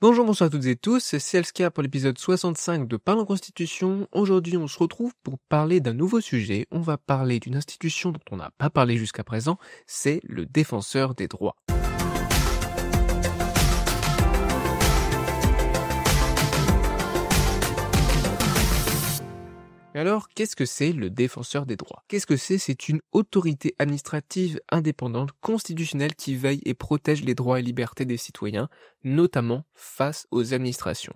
Bonjour, bonsoir à toutes et tous, c'est Elska pour l'épisode 65 de Parlons Constitution. Aujourd'hui, on se retrouve pour parler d'un nouveau sujet. On va parler d'une institution dont on n'a pas parlé jusqu'à présent, c'est le défenseur des droits. Alors, qu'est-ce que c'est le défenseur des droits? Qu'est-ce que c'est? C'est une autorité administrative indépendante constitutionnelle qui veille et protège les droits et libertés des citoyens, notamment face aux administrations.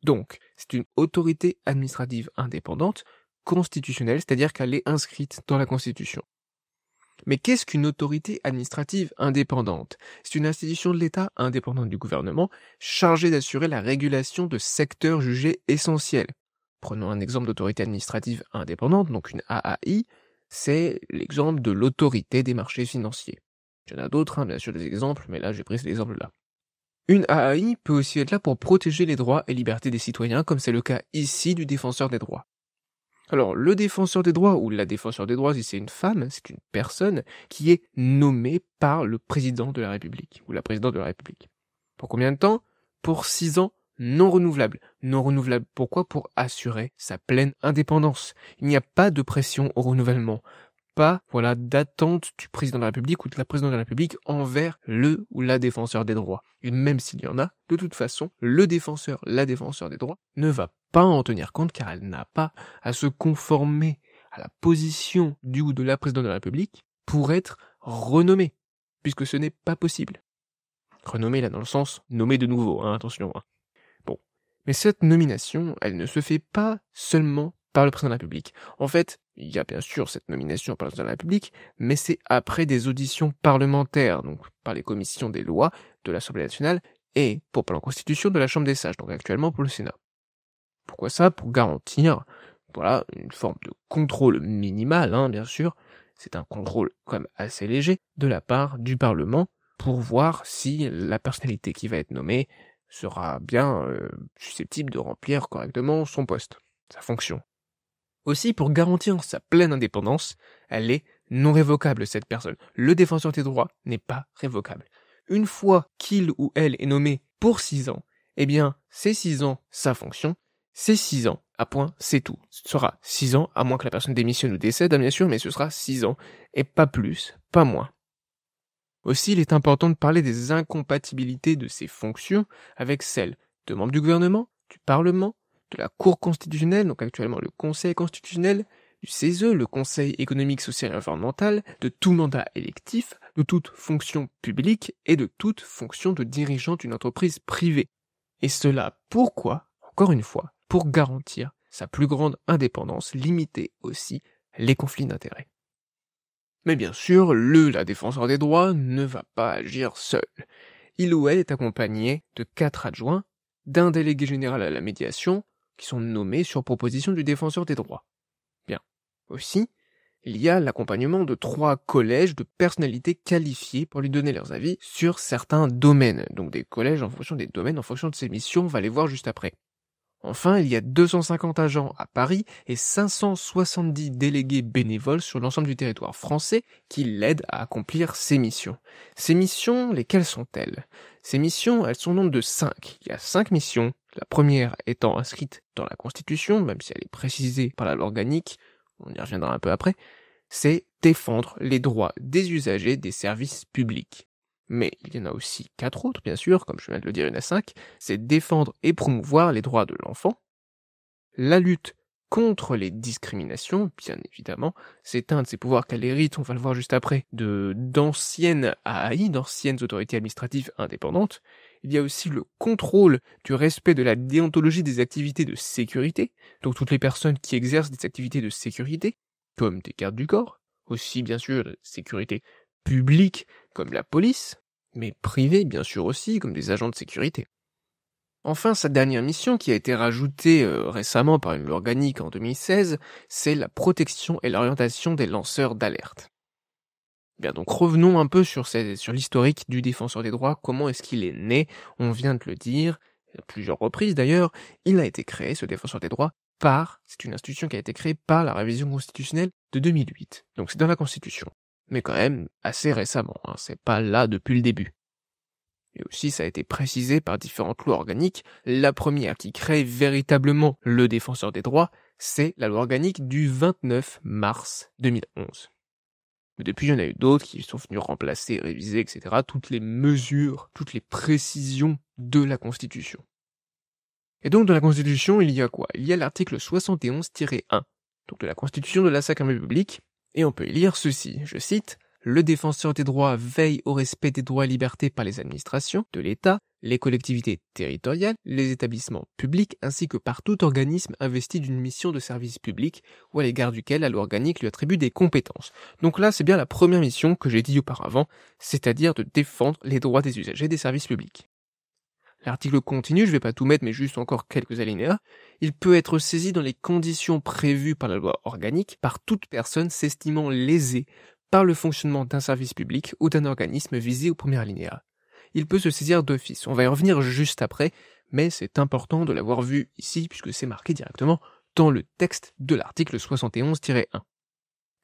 Donc, c'est une autorité administrative indépendante constitutionnelle, c'est-à-dire qu'elle est inscrite dans la Constitution. Mais qu'est-ce qu'une autorité administrative indépendante? C'est une institution de l'État indépendante du gouvernement, chargée d'assurer la régulation de secteurs jugés essentiels. Prenons un exemple d'autorité administrative indépendante, donc une AAI, c'est l'exemple de l'autorité des marchés financiers. Il y en a d'autres, bien sûr des exemples, mais là j'ai pris cet exemple-là. Une AAI peut aussi être là pour protéger les droits et libertés des citoyens, comme c'est le cas ici du défenseur des droits. Alors, le défenseur des droits, ou la défenseur des droits, si c'est une femme, c'est une personne qui est nommée par le président de la République, ou la présidente de la République. Pour combien de temps? Pour 6 ans non renouvelable. Non renouvelable, pourquoi? Pour assurer sa pleine indépendance. Il n'y a pas de pression au renouvellement. Pas, d'attente du président de la République ou de la présidente de la République envers le ou la défenseur des droits. Et même s'il y en a, de toute façon, le défenseur, la défenseur des droits ne va pas en tenir compte car elle n'a pas à se conformer à la position du ou de la présidente de la République pour être renommée, puisque ce n'est pas possible. Renommée là dans le sens nommé de nouveau, attention. Mais cette nomination, elle ne se fait pas seulement par le président de la République. En fait, il y a bien sûr cette nomination par le président de la République, mais c'est après des auditions parlementaires, donc par les commissions des lois de l'Assemblée nationale et, pour parler en constitution, de la Chambre des sages, donc actuellement pour le Sénat. Pourquoi ça? Pour garantir, une forme de contrôle minimal, bien sûr. C'est un contrôle quand même assez léger de la part du Parlement pour voir si la personnalité qui va être nommée sera bien susceptible de remplir correctement son poste, sa fonction. Aussi, pour garantir sa pleine indépendance, elle est non révocable, cette personne. Le défenseur des droits n'est pas révocable. Une fois qu'il ou elle est nommé pour 6 ans, c'est 6 ans sa fonction, c'est 6 ans, à point, c'est tout. Ce sera 6 ans, à moins que la personne démissionne ou décède, bien sûr, mais ce sera 6 ans, et pas plus, pas moins. Aussi, il est important de parler des incompatibilités de ces fonctions avec celles de membres du gouvernement, du Parlement, de la Cour constitutionnelle, donc actuellement le Conseil constitutionnel, du CESE, le Conseil économique, social et environnemental, de tout mandat électif, de toute fonction publique et de toute fonction de dirigeant d'une entreprise privée. Et cela, pourquoi? Encore une fois, pour garantir sa plus grande indépendance, limiter aussi les conflits d'intérêts. Mais bien sûr, la défenseur des droits ne va pas agir seul. Il ou elle est accompagné de 4 adjoints, d'un délégué général à la médiation, qui sont nommés sur proposition du défenseur des droits. Bien. Aussi, il y a l'accompagnement de 3 collèges de personnalités qualifiées pour lui donner leurs avis sur certains domaines. Donc des collèges en fonction des domaines, en fonction de ses missions, on va les voir juste après. Enfin, il y a 250 agents à Paris et 570 délégués bénévoles sur l'ensemble du territoire français qui l'aident à accomplir ces missions. Ces missions, lesquelles sont-elles? Ces missions, elles sont au nombre de 5. Il y a 5 missions, la première étant inscrite dans la Constitution, même si elle est précisée par la loi organique, on y reviendra un peu après, c'est défendre les droits des usagers des services publics. Mais il y en a aussi 4 autres, bien sûr, comme je viens de le dire, il y en a 5, c'est défendre et promouvoir les droits de l'enfant, la lutte contre les discriminations, bien évidemment, c'est un de ces pouvoirs qu'elle hérite, on va le voir juste après, d'anciennes AAI, d'anciennes autorités administratives indépendantes. Il y a aussi le contrôle du respect de la déontologie des activités de sécurité, donc toutes les personnes qui exercent des activités de sécurité, comme des gardes du corps, aussi bien sûr de sécurité publique comme la police, mais privée bien sûr aussi comme des agents de sécurité. Enfin, sa dernière mission, qui a été rajoutée récemment par une loi organique en 2016, c'est la protection et l'orientation des lanceurs d'alerte. Bien, donc revenons un peu sur l'historique du défenseur des droits, comment est-ce qu'il est né, on vient de le dire, à plusieurs reprises d'ailleurs, il a été créé, ce défenseur des droits, c'est une institution qui a été créée par la révision constitutionnelle de 2008, donc c'est dans la Constitution. Mais quand même assez récemment, c'est pas là depuis le début. Et aussi, ça a été précisé par différentes lois organiques. La première qui crée véritablement le défenseur des droits, c'est la loi organique du 29 mars 2011. Mais depuis, il y en a eu d'autres qui sont venus remplacer, réviser, etc. toutes les mesures, toutes les précisions de la Constitution. Et donc, dans la Constitution, il y a quoi? Il y a l'article 71-1, donc de la Constitution de la 5e République, et on peut y lire ceci, je cite, « Le défenseur des droits veille au respect des droits et libertés par les administrations de l'État, les collectivités territoriales, les établissements publics, ainsi que par tout organisme investi d'une mission de service public ou à l'égard duquel la loi organique lui attribue des compétences. » Donc là, c'est bien la première mission que j'ai dit auparavant, c'est-à-dire de défendre les droits des usagers des services publics. L'article continue, je vais pas tout mettre, mais juste encore quelques alinéas. Il peut être saisi dans les conditions prévues par la loi organique par toute personne s'estimant lésée par le fonctionnement d'un service public ou d'un organisme visé au premier alinéa. Il peut se saisir d'office. On va y revenir juste après, mais c'est important de l'avoir vu ici puisque c'est marqué directement dans le texte de l'article 71-1.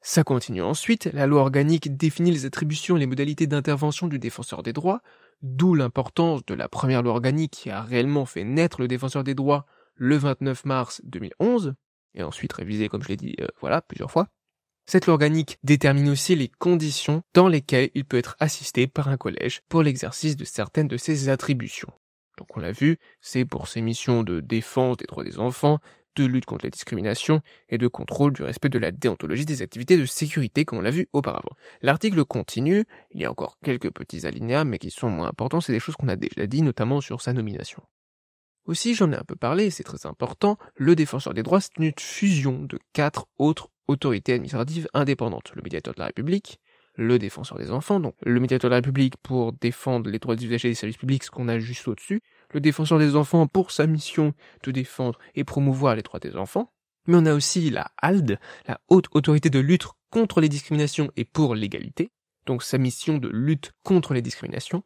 Ça continue ensuite, la loi organique définit les attributions et les modalités d'intervention du défenseur des droits, d'où l'importance de la première loi organique qui a réellement fait naître le défenseur des droits le 29 mars 2011, et ensuite révisée comme je l'ai dit plusieurs fois. Cette loi organique détermine aussi les conditions dans lesquelles il peut être assisté par un collège pour l'exercice de certaines de ses attributions. Donc on l'a vu, c'est pour ses missions de défense des droits des enfants, de lutte contre la discrimination et de contrôle du respect de la déontologie des activités de sécurité comme on l'a vu auparavant. L'article continue, il y a encore quelques petits alinéas mais qui sont moins importants, c'est des choses qu'on a déjà dit notamment sur sa nomination. Aussi, j'en ai un peu parlé, c'est très important, le défenseur des droits c'est une fusion de 4 autres autorités administratives indépendantes. Le médiateur de la République, le défenseur des enfants, donc le médiateur de la République pour défendre les droits des usagers des services publics, ce qu'on a juste au-dessus, le défenseur des enfants pour sa mission de défendre et promouvoir les droits des enfants, mais on a aussi la HALD, la Haute Autorité de lutte contre les discriminations et pour l'égalité, donc sa mission de lutte contre les discriminations,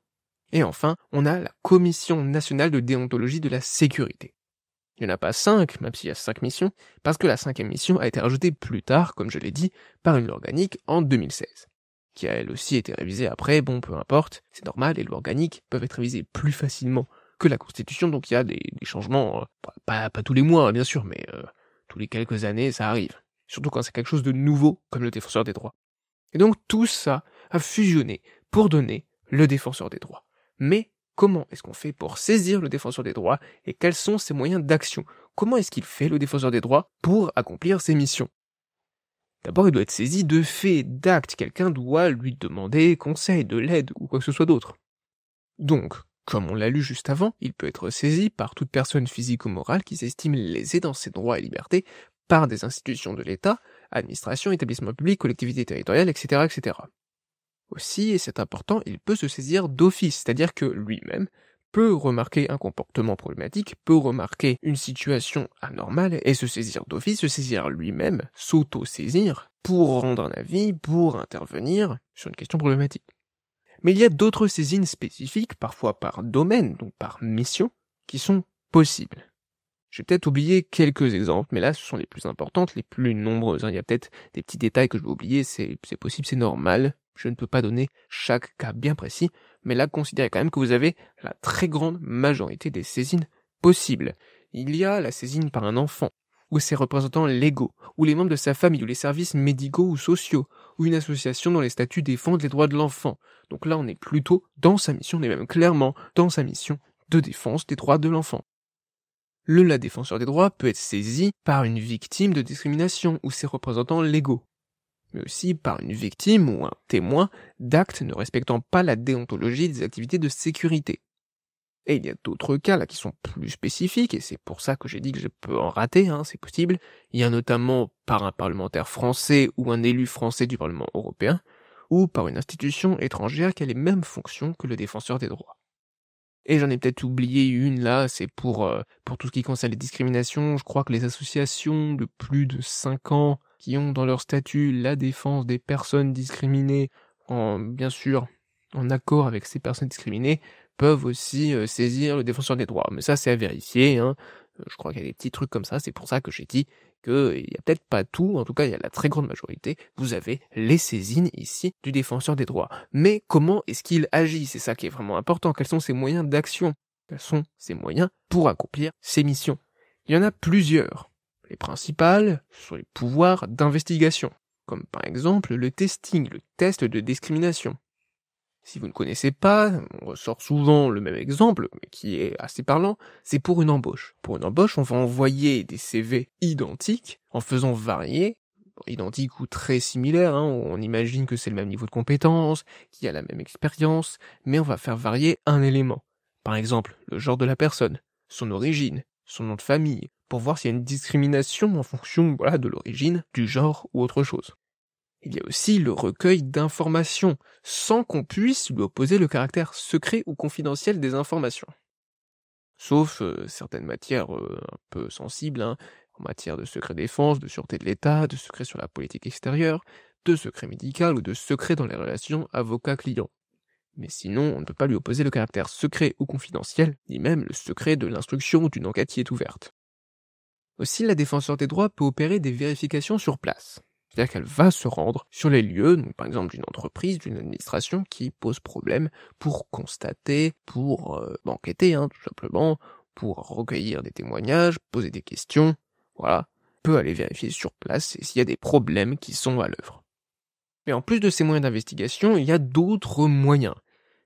et enfin, on a la Commission nationale de déontologie de la sécurité. Il n'y en a pas 5, même s'il y a 5 missions, parce que la 5e mission a été rajoutée plus tard, comme je l'ai dit, par une loi organique en 2016. Qui a elle aussi été révisée après, bon peu importe, c'est normal, les lois organiques peuvent être révisées plus facilement que la Constitution, donc il y a des changements, pas tous les mois bien sûr, mais tous les quelques années ça arrive. Surtout quand c'est quelque chose de nouveau, comme le défenseur des droits. Et donc tout ça a fusionné pour donner le défenseur des droits. Mais comment est-ce qu'on fait pour saisir le défenseur des droits et quels sont ses moyens d'action? Comment est-ce qu'il fait le défenseur des droits pour accomplir ses missions? D'abord, il doit être saisi de faits, d'actes. Quelqu'un doit lui demander conseil, de l'aide ou quoi que ce soit d'autre. Donc, comme on l'a lu juste avant, il peut être saisi par toute personne physique ou morale qui s'estime lésée dans ses droits et libertés par des institutions de l'État, administration, établissements publics, collectivités territoriales, etc., etc. Aussi, et c'est important, il peut se saisir d'office, c'est-à-dire que lui-même peut remarquer un comportement problématique, peut remarquer une situation anormale et se saisir d'office, se saisir lui-même, s'auto-saisir pour rendre un avis, pour intervenir sur une question problématique. Mais il y a d'autres saisines spécifiques, parfois par domaine, donc par mission, qui sont possibles. J'ai peut-être oublié quelques exemples, mais là ce sont les plus importantes, les plus nombreuses. Il y a peut-être des petits détails que je vais oublier, c'est possible, c'est normal. Je ne peux pas donner chaque cas bien précis, mais là, considérez quand même que vous avez la très grande majorité des saisines possibles. Il y a la saisine par un enfant, ou ses représentants légaux, ou les membres de sa famille, ou les services médicaux ou sociaux, ou une association dont les statuts défendent les droits de l'enfant. Donc là, on est plutôt dans sa mission, on est même clairement dans sa mission de défense des droits de l'enfant. La défenseur des droits peut être saisi par une victime de discrimination, ou ses représentants légaux, mais aussi par une victime ou un témoin d'actes ne respectant pas la déontologie des activités de sécurité. Et il y a d'autres cas là qui sont plus spécifiques, et c'est pour ça que j'ai dit que je peux en rater, c'est possible. Il y a notamment par un parlementaire français ou un élu français du Parlement européen, ou par une institution étrangère qui a les mêmes fonctions que le défenseur des droits. Et j'en ai peut-être oublié une là, c'est pour tout ce qui concerne les discriminations, je crois que les associations de plus de 5 ans qui ont dans leur statut la défense des personnes discriminées, bien sûr en accord avec ces personnes discriminées, peuvent aussi saisir le défenseur des droits. Mais ça c'est à vérifier, Je crois qu'il y a des petits trucs comme ça, c'est pour ça que j'ai dit qu'il y a peut-être pas tout, en tout cas il y a la très grande majorité, vous avez les saisines ici du défenseur des droits. Mais comment est-ce qu'il agit? C'est ça qui est vraiment important. Quels sont ses moyens d'action? Quels sont ses moyens pour accomplir ses missions? Il y en a plusieurs. Les principales sont les pouvoirs d'investigation, comme par exemple le testing, le test de discrimination. Si vous ne connaissez pas, on ressort souvent le même exemple, mais qui est assez parlant, c'est pour une embauche. Pour une embauche, on va envoyer des CV identiques en faisant varier, identiques ou très similaires, on imagine que c'est le même niveau de compétence, qu'il y a la même expérience, mais on va faire varier un élément. Par exemple, le genre de la personne, son origine, son nom de famille, pour voir s'il y a une discrimination en fonction de l'origine, du genre ou autre chose. Il y a aussi le recueil d'informations, sans qu'on puisse lui opposer le caractère secret ou confidentiel des informations. Sauf certaines matières un peu sensibles, en matière de secret défense, de sûreté de l'État, de secret sur la politique extérieure, de secret médical ou de secret dans les relations avocat-client. Mais sinon, on ne peut pas lui opposer le caractère secret ou confidentiel, ni même le secret de l'instruction ou d'une enquête qui est ouverte. Aussi, la défenseur des droits peut opérer des vérifications sur place. C'est-à-dire qu'elle va se rendre sur les lieux, donc par exemple d'une entreprise, d'une administration qui pose problème pour constater, pour enquêter tout simplement, pour recueillir des témoignages, poser des questions, voilà, peut aller vérifier sur place s'il y a des problèmes qui sont à l'œuvre. Mais en plus de ces moyens d'investigation, il y a d'autres moyens.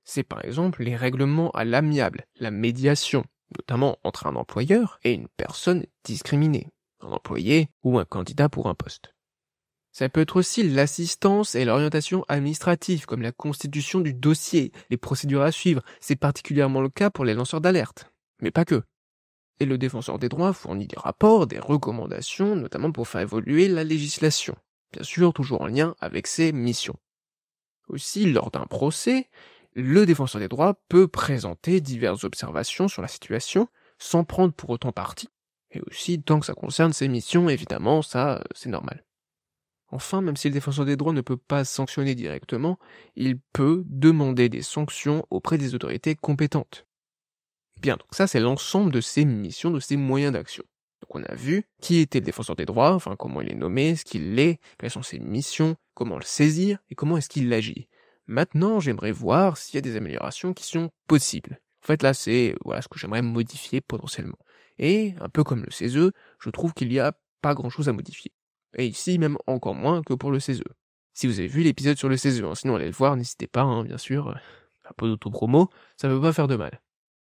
C'est par exemple les règlements à l'amiable, la médiation, notamment entre un employeur et une personne discriminée, un employé ou un candidat pour un poste. Ça peut être aussi l'assistance et l'orientation administrative, comme la constitution du dossier, les procédures à suivre. C'est particulièrement le cas pour les lanceurs d'alerte. Mais pas que. Et le défenseur des droits fournit des rapports, des recommandations, notamment pour faire évoluer la législation. Bien sûr, toujours en lien avec ses missions. Aussi, lors d'un procès, le défenseur des droits peut présenter diverses observations sur la situation, sans prendre pour autant parti. Et aussi, tant que ça concerne ses missions, évidemment, ça, c'est normal. Enfin, même si le défenseur des droits ne peut pas sanctionner directement, il peut demander des sanctions auprès des autorités compétentes. Bien, donc ça c'est l'ensemble de ses missions, de ses moyens d'action. Donc on a vu qui était le défenseur des droits, enfin comment il est nommé, ce qu'il est, quelles sont ses missions, comment le saisir et comment est-ce qu'il agit. Maintenant, j'aimerais voir s'il y a des améliorations qui sont possibles. En fait là c'est ce que j'aimerais modifier potentiellement. Et un peu comme le CESE, je trouve qu'il n'y a pas grand-chose à modifier. Et ici, même encore moins que pour le CESE. Si vous avez vu l'épisode sur le CESE, sinon allez le voir, n'hésitez pas, bien sûr, un peu d'autopromo, ça ne peut pas faire de mal.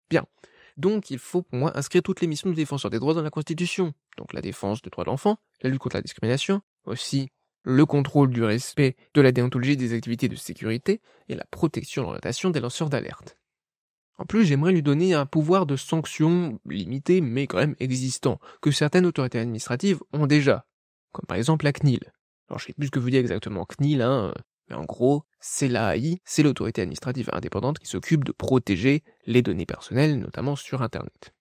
Bien, donc il faut pour moi inscrire toutes les missions du défenseur des droits dans la Constitution. Donc la défense des droits de l'enfant, la lutte contre la discrimination, aussi le contrôle du respect de la déontologie des activités de sécurité et la protection et l'orientation des lanceurs d'alerte. En plus, j'aimerais lui donner un pouvoir de sanction limité, mais quand même existant, que certaines autorités administratives ont déjà. Comme par exemple la CNIL. Alors je sais plus ce que vous dit exactement CNIL, mais en gros, c'est l'AAI, c'est l'autorité administrative indépendante qui s'occupe de protéger les données personnelles, notamment sur Internet.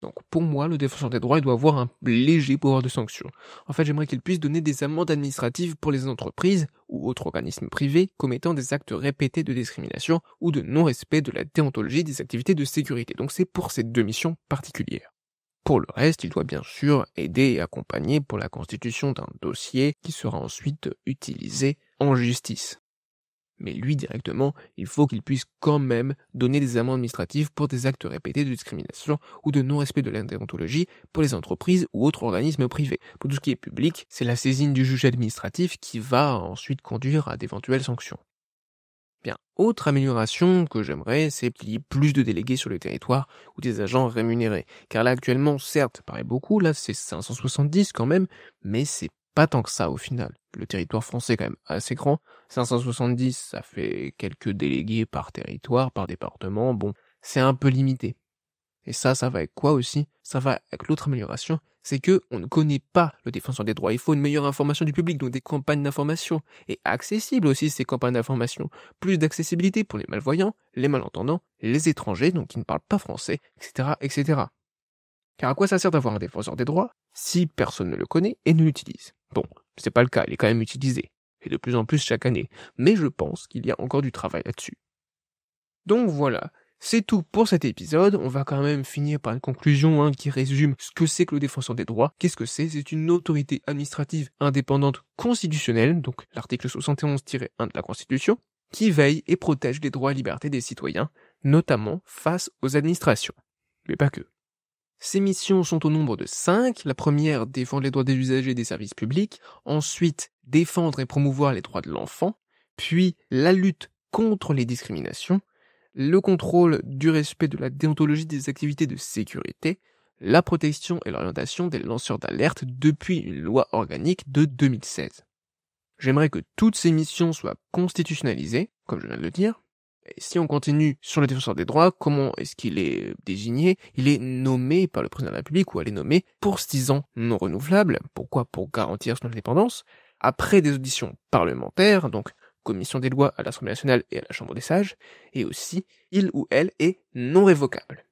Donc pour moi, le défenseur des droits, il doit avoir un léger pouvoir de sanction. En fait, j'aimerais qu'il puisse donner des amendes administratives pour les entreprises ou autres organismes privés commettant des actes répétés de discrimination ou de non-respect de la déontologie des activités de sécurité. Donc c'est pour ces deux missions particulières. Pour le reste, il doit bien sûr aider et accompagner pour la constitution d'un dossier qui sera ensuite utilisé en justice. Mais lui directement, il faut qu'il puisse quand même donner des amendes administratives pour des actes répétés de discrimination ou de non-respect de la déontologie pour les entreprises ou autres organismes privés. Pour tout ce qui est public, c'est la saisine du juge administratif qui va ensuite conduire à d'éventuelles sanctions. Bien, autre amélioration que j'aimerais, c'est qu'il y ait plus de délégués sur le territoire ou des agents rémunérés. Car là, actuellement, certes, ça paraît beaucoup, là, c'est 570 quand même, mais c'est pas tant que ça au final. Le territoire français est quand même assez grand. 570, ça fait quelques délégués par territoire, par département, bon, c'est un peu limité. Et ça va avec quoi aussi? Ça va avec l'autre amélioration, c'est que on ne connaît pas le défenseur des droits. Il faut une meilleure information du public, donc des campagnes d'information. Et accessibles aussi ces campagnes d'information. Plus d'accessibilité pour les malvoyants, les malentendants, les étrangers, donc qui ne parlent pas français, etc., etc. Car à quoi ça sert d'avoir un défenseur des droits si personne ne le connaît et ne l'utilise? Bon, c'est pas le cas, il est quand même utilisé. Et de plus en plus chaque année. Mais je pense qu'il y a encore du travail là-dessus. Donc voilà. C'est tout pour cet épisode. On va quand même finir par une conclusion qui résume ce que c'est que le défenseur des droits. Qu'est-ce que c'est? C'est une autorité administrative indépendante constitutionnelle, donc l'article 71-1 de la Constitution, qui veille et protège les droits et libertés des citoyens, notamment face aux administrations. Mais pas que. Ces missions sont au nombre de 5. La première, défendre les droits des usagers des services publics. Ensuite, défendre et promouvoir les droits de l'enfant. Puis, la lutte contre les discriminations. Le contrôle du respect de la déontologie des activités de sécurité. La protection et l'orientation des lanceurs d'alerte depuis une loi organique de 2016. J'aimerais que toutes ces missions soient constitutionnalisées, comme je viens de le dire. Et si on continue sur le défenseur des droits, comment est-ce qu'il est désigné? Il est nommé par le président de la République, ou elle est nommée pour 6 ans non renouvelables. Pourquoi? Pour garantir son indépendance. Après des auditions parlementaires, donc commission des lois à l'Assemblée nationale et à la Chambre des sages, et aussi, il ou elle est non révocable.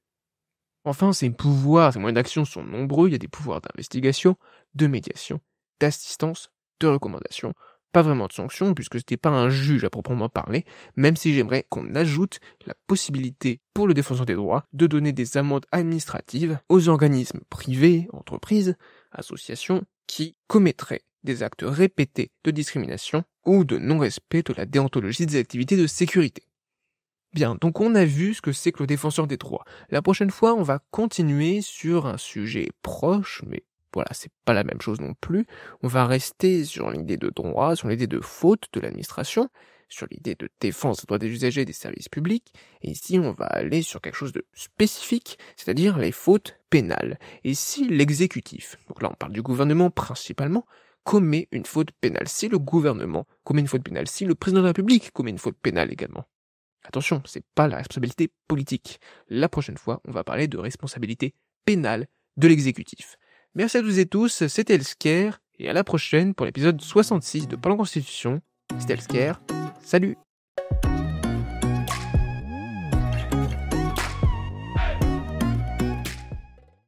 Enfin, ses pouvoirs, ses moyens d'action sont nombreux. Il y a des pouvoirs d'investigation, de médiation, d'assistance, de recommandation, pas vraiment de sanctions, puisque ce n'est pas un juge à proprement parler, même si j'aimerais qu'on ajoute la possibilité pour le défenseur des droits de donner des amendes administratives aux organismes privés, entreprises, associations, qui commettraient des actes répétés de discrimination ou de non-respect de la déontologie des activités de sécurité. Bien, donc on a vu ce que c'est que le défenseur des droits. La prochaine fois, on va continuer sur un sujet proche, mais voilà, c'est pas la même chose non plus. On va rester sur l'idée de droit, sur l'idée de faute de l'administration, sur l'idée de défense des droits des usagers des services publics, et ici on va aller sur quelque chose de spécifique, c'est-à-dire les fautes pénales. Et si l'exécutif, donc là on parle du gouvernement principalement, commet une faute pénale, si le gouvernement commet une faute pénale, si le président de la République commet une faute pénale également. Attention, c'est pas la responsabilité politique. La prochaine fois, on va parler de responsabilité pénale de l'exécutif. Merci à toutes et tous, c'était Elsker, et à la prochaine pour l'épisode 66 de Parlons Constitution. C'était Elsker, salut!